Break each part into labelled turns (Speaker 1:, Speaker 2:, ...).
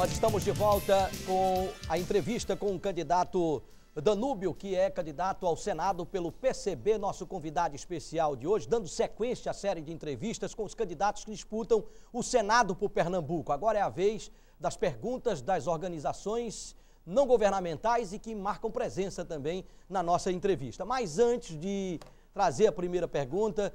Speaker 1: Nós estamos de volta com a entrevista com o candidato Danúbio, que é candidato ao Senado pelo PCB, nosso convidado especial de hoje, dando sequência à série de entrevistas com os candidatos que disputam o Senado por Pernambuco. Agora é a vez das perguntas das organizações não governamentais e que marcam presença também na nossa entrevista. Mas antes de trazer a primeira pergunta,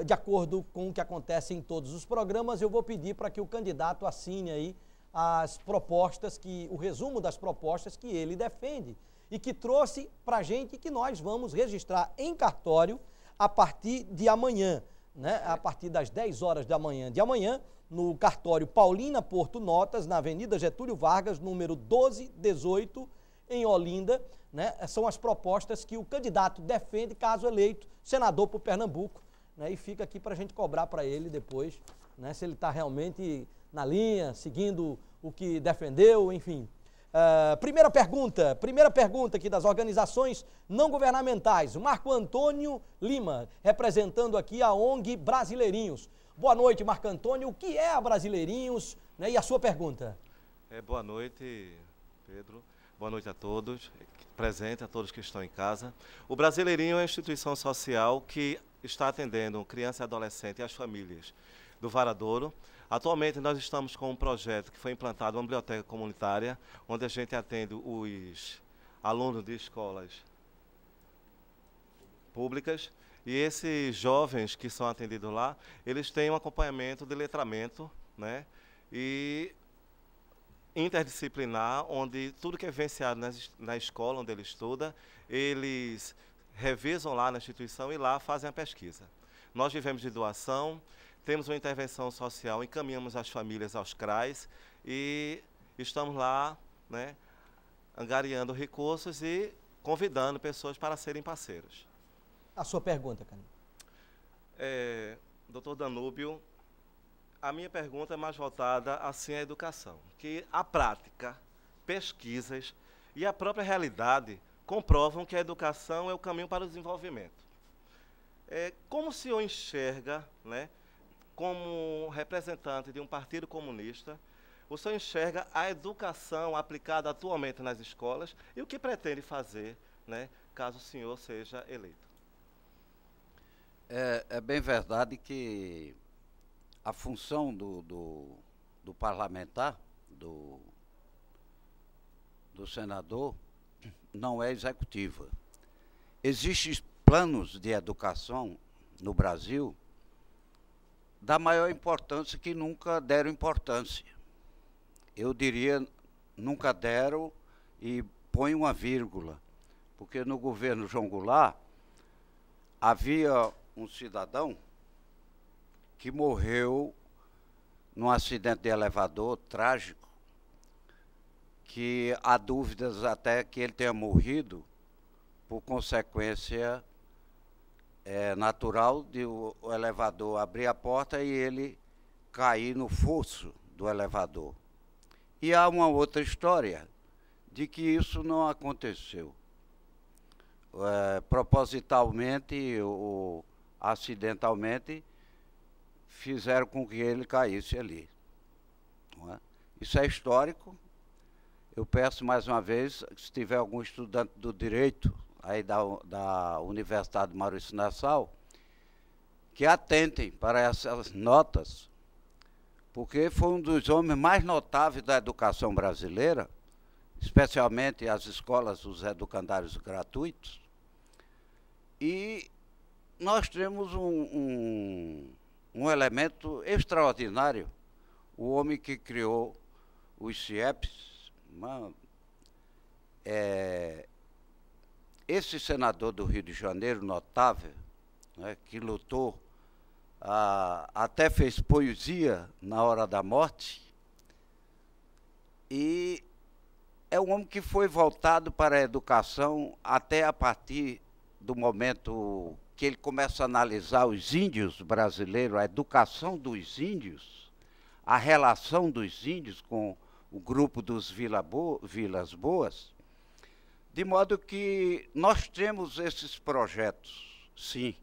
Speaker 1: de acordo com o que acontece em todos os programas, eu vou pedir para que o candidato assine aí as propostas, o resumo das propostas que ele defende e que trouxe para a gente e que nós vamos registrar em cartório a partir de amanhã, né? A partir das 10 horas da manhã de amanhã, no cartório Paulina Porto Notas, na Avenida Getúlio Vargas, número 1218, em Olinda, né? São as propostas que o candidato defende caso eleito senador por Pernambuco, né? E fica aqui para a gente cobrar para ele depois, né? Se ele está realmente na linha, seguindo o que defendeu, enfim. Primeira pergunta aqui das organizações não governamentais. O Marco Antônio Lima, representando aqui a ONG Brasileirinhos. Boa noite, Marco Antônio. O que é a Brasileirinhos, né? E a sua pergunta?
Speaker 2: Boa noite, Pedro. Boa noite a todos, presente, a todos que estão em casa. O Brasileirinho é uma instituição social que está atendendo criança e adolescente e as famílias do Varadouro. Atualmente nós estamos com um projeto que foi implantado, uma biblioteca comunitária, onde a gente atende os alunos de escolas públicas. E esses jovens que são atendidos lá, eles têm um acompanhamento de letramento, né? E interdisciplinar, onde tudo que é vivenciado na escola onde ele estuda, eles revisam lá na instituição e lá fazem a pesquisa. Nós vivemos de doação, temos uma intervenção social, encaminhamos as famílias aos CRAs e estamos lá, né, angariando recursos e convidando pessoas para serem parceiros.
Speaker 1: A sua pergunta, Cândido.
Speaker 2: Doutor Danúbio, a minha pergunta é mais voltada assim à educação, que a prática, pesquisas e a própria realidade comprovam que a educação é o caminho para o desenvolvimento. Como o senhor enxerga, né, como representante de um partido comunista, o senhor enxerga a educação aplicada atualmente nas escolas e o que pretende fazer, né, caso o senhor seja eleito?
Speaker 3: É bem verdade que a função do parlamentar, do senador, não é executiva. Existem planos de educação no Brasil da maior importância que nunca deram importância. Eu diria, nunca deram e põe uma vírgula, porque no governo João Goulart havia um cidadão que morreu num acidente de elevador trágico, que há dúvidas até que ele tenha morrido por consequência natural de o elevador abrir a porta e ele cair no fosso do elevador. E há uma outra história de que isso não aconteceu. Propositalmente ou acidentalmente fizeram com que ele caísse ali. Não é? Isso é histórico. Eu peço mais uma vez, se tiver algum estudante do direito aí da Universidade Maurício Nassau, que atentem para essas notas, porque foi um dos homens mais notáveis da educação brasileira, especialmente as escolas, os educandários gratuitos. E nós temos um elemento extraordinário, o homem que criou os CIEPs, esse senador do Rio de Janeiro, notável, né, que lutou, até fez poesia na hora da morte, e é um homem que foi voltado para a educação até a partir do momento que ele começa a analisar os índios brasileiros, a educação dos índios, a relação dos índios com o grupo dos Vilas Boas, de modo que nós temos esses projetos, sim,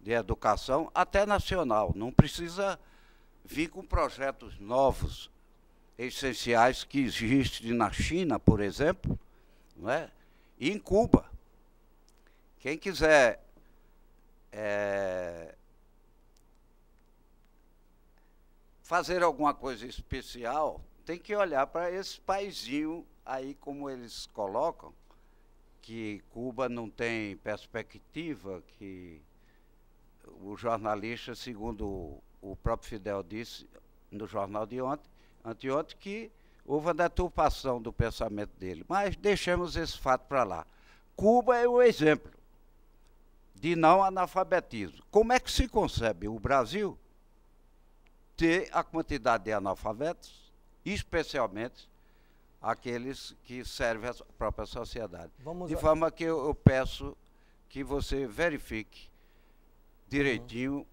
Speaker 3: de educação, até nacional. Não precisa vir com projetos novos. essenciais que existem na China, por exemplo, não é? E em Cuba. Quem quiser fazer alguma coisa especial, tem que olhar para esse paizinho aí, como eles colocam, que Cuba não tem perspectiva, que o jornalista, segundo o próprio Fidel disse no jornal de anteontem, que houve a deturpação do pensamento dele. Mas deixemos esse fato para lá. Cuba é o exemplo de não analfabetismo. Como é que se concebe o Brasil ter a quantidade de analfabetos, especialmente aqueles que servem à própria sociedade? De forma que eu peço que você verifique direitinho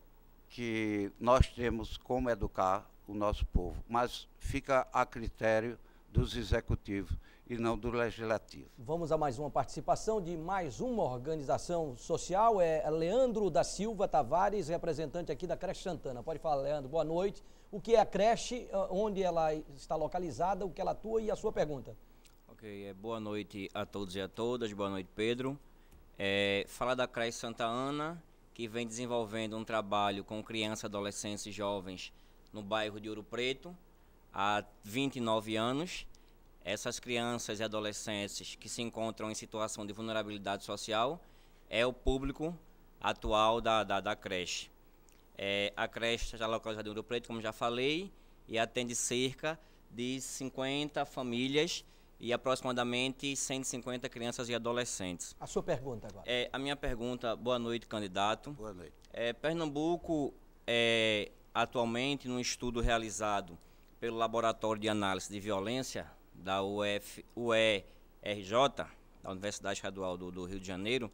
Speaker 3: que nós temos como educar o nosso povo, mas fica a critério dos executivos e não do legislativo.
Speaker 1: Vamos a mais uma participação de mais uma organização social, é Leandro da Silva Tavares, representante aqui da Creche Santana. Pode falar, Leandro, boa noite. O que é a creche, onde ela está localizada, o que ela atua e a sua pergunta?
Speaker 4: Ok, boa noite a todos e a todas, boa noite, Pedro. Falar da Creche Santa Ana, que vem desenvolvendo um trabalho com crianças, adolescentes e jovens no bairro de Ouro Preto há 29 anos. Essas crianças e adolescentes que se encontram em situação de vulnerabilidade social é o público atual da creche. A creche está localizada em Ouro Preto, como já falei, e atende cerca de 50 famílias e aproximadamente 150 crianças e adolescentes.
Speaker 1: A sua pergunta agora.
Speaker 4: A minha pergunta, boa noite, candidato.
Speaker 3: Boa noite.
Speaker 4: Pernambuco, atualmente, num estudo realizado pelo Laboratório de Análise de Violência da UERJ, da Universidade Estadual do Rio de Janeiro,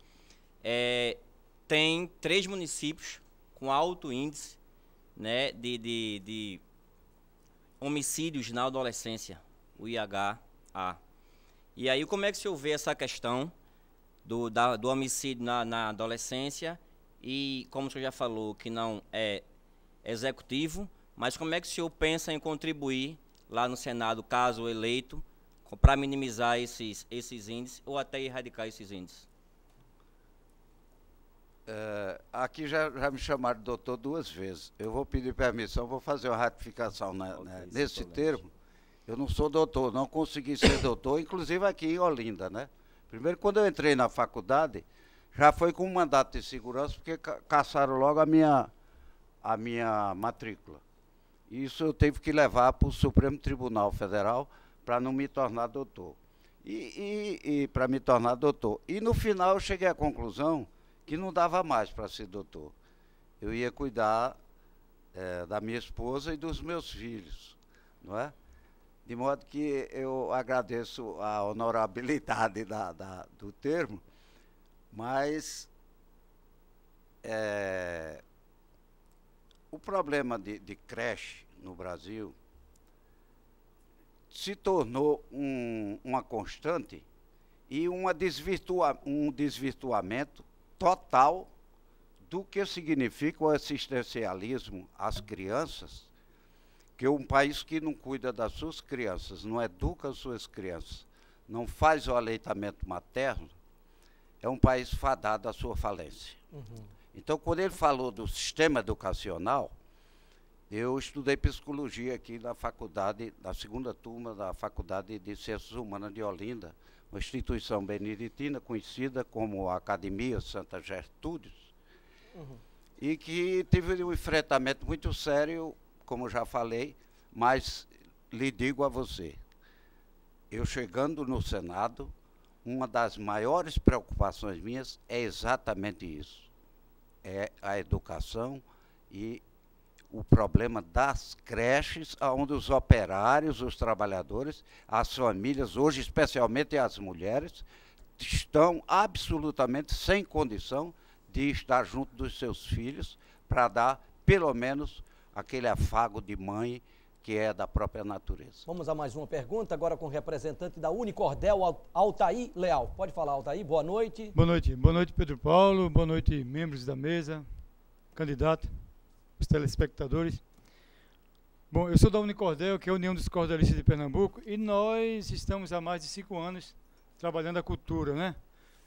Speaker 4: tem 3 municípios com alto índice, né, de homicídios na adolescência, o IHA. E aí, como é que o senhor vê essa questão do homicídio na adolescência e, como o senhor já falou, que não é executivo, mas como é que o senhor pensa em contribuir lá no Senado, caso eleito, para minimizar esses índices ou até erradicar esses índices?
Speaker 3: Aqui já me chamaram de doutor 2 vezes. Eu vou pedir permissão, vou fazer uma ratificação nesse termo. Eu não sou doutor, não consegui ser doutor, inclusive aqui em Olinda, né? Primeiro, quando eu entrei na faculdade, já foi com um mandato de segurança, porque caçaram logo a minha matrícula. Isso eu tive que levar para o Supremo Tribunal Federal para não me tornar doutor. E para me tornar doutor. E no final eu cheguei à conclusão que não dava mais para ser doutor. Eu ia cuidar da minha esposa e dos meus filhos, não é? De modo que eu agradeço a honorabilidade do termo, mas o problema de creche no Brasil se tornou uma constante e um desvirtuamento total do que significa o assistencialismo às crianças, que um país que não cuida das suas crianças, não educa as suas crianças, não faz o aleitamento materno, é um país fadado à sua falência. Então, quando ele falou do sistema educacional, eu estudei psicologia aqui na faculdade, na 2ª turma da Faculdade de Ciências Humanas de Olinda, uma instituição beneditina conhecida como a Academia Santa Gertrudes, e que teve um enfrentamento muito sério, como já falei, mas lhe digo a você, eu chegando no Senado, uma das maiores preocupações minhas é exatamente isso, é a educação e o problema das creches, onde os operários, os trabalhadores, as famílias, hoje especialmente as mulheres, estão absolutamente sem condição de estar junto dos seus filhos para dar, pelo menos, aquele afago de mãe que é da própria natureza.
Speaker 1: Vamos a mais uma pergunta, agora com o representante da Unicordel, Altair Leal. Pode falar, Altair, boa noite.
Speaker 5: Boa noite, Pedro Paulo, boa noite, membros da mesa, candidato, os telespectadores. Bom, eu sou da Unicordel, que é a União dos Cordelistas de Pernambuco, e nós estamos há mais de 5 anos trabalhando a cultura, né?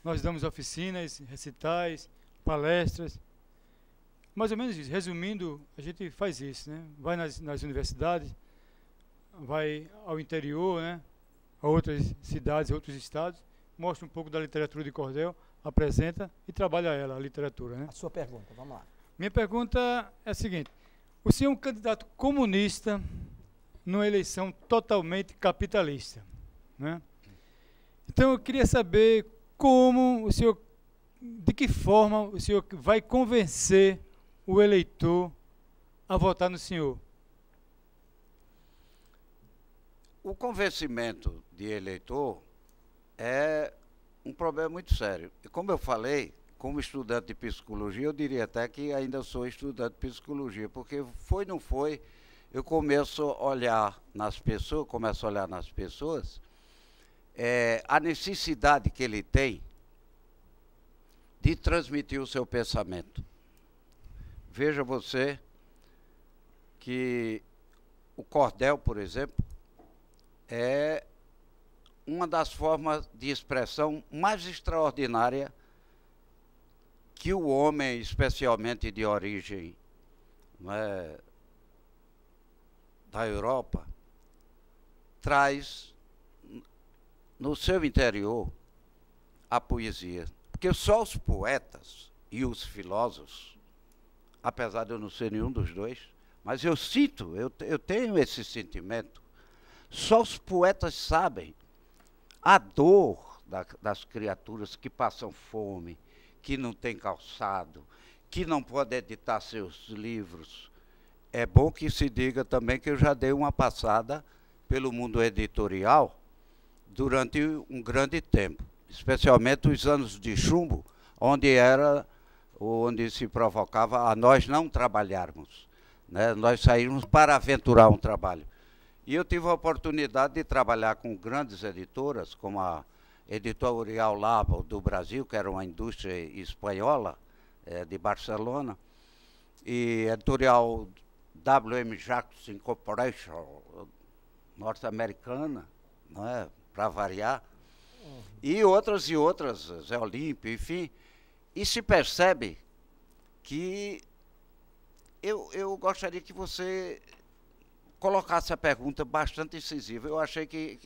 Speaker 5: Nós damos oficinas, recitais, palestras, mais ou menos isso. Resumindo, a gente faz isso, né? Vai nas universidades, vai ao interior, né? A outras cidades, outros estados, mostra um pouco da literatura de cordel, apresenta e trabalha ela, a literatura, né?
Speaker 1: A sua pergunta, vamos lá.
Speaker 5: Minha pergunta é a seguinte: o senhor é um candidato comunista numa eleição totalmente capitalista, né? Então eu queria saber como o senhor, de que forma o senhor vai convencer o eleitor a votar no senhor.
Speaker 3: O convencimento de eleitor é um problema muito sério. E como eu falei, como estudante de psicologia, eu diria até que ainda sou estudante de psicologia, porque foi ou não foi, eu começo a olhar nas pessoas, a necessidade que ele tem de transmitir o seu pensamento. Veja você que o cordel, por exemplo, é uma das formas de expressão mais extraordinária que o homem, especialmente de origem, né, da Europa, traz no seu interior a poesia. Porque só os poetas e os filósofos, apesar de eu não ser nenhum dos dois, mas eu sinto, eu tenho esse sentimento, só os poetas sabem a dor das criaturas que passam fome, que não têm calçado, que não podem editar seus livros. É bom que se diga também que eu já dei uma passada pelo mundo editorial durante um grande tempo, especialmente os anos de chumbo, onde se provocava a nós não trabalharmos, né? Nós saímos para aventurar um trabalho. E eu tive a oportunidade de trabalhar com grandes editoras, como a Editorial Labo do Brasil, que era uma indústria espanhola, de Barcelona, e Editorial W.M. Jackson Corporation, norte-americana, não é? Para variar, e outras, Zé Olímpio, enfim, e se percebe que eu gostaria que você colocasse a pergunta bastante incisiva. Eu achei que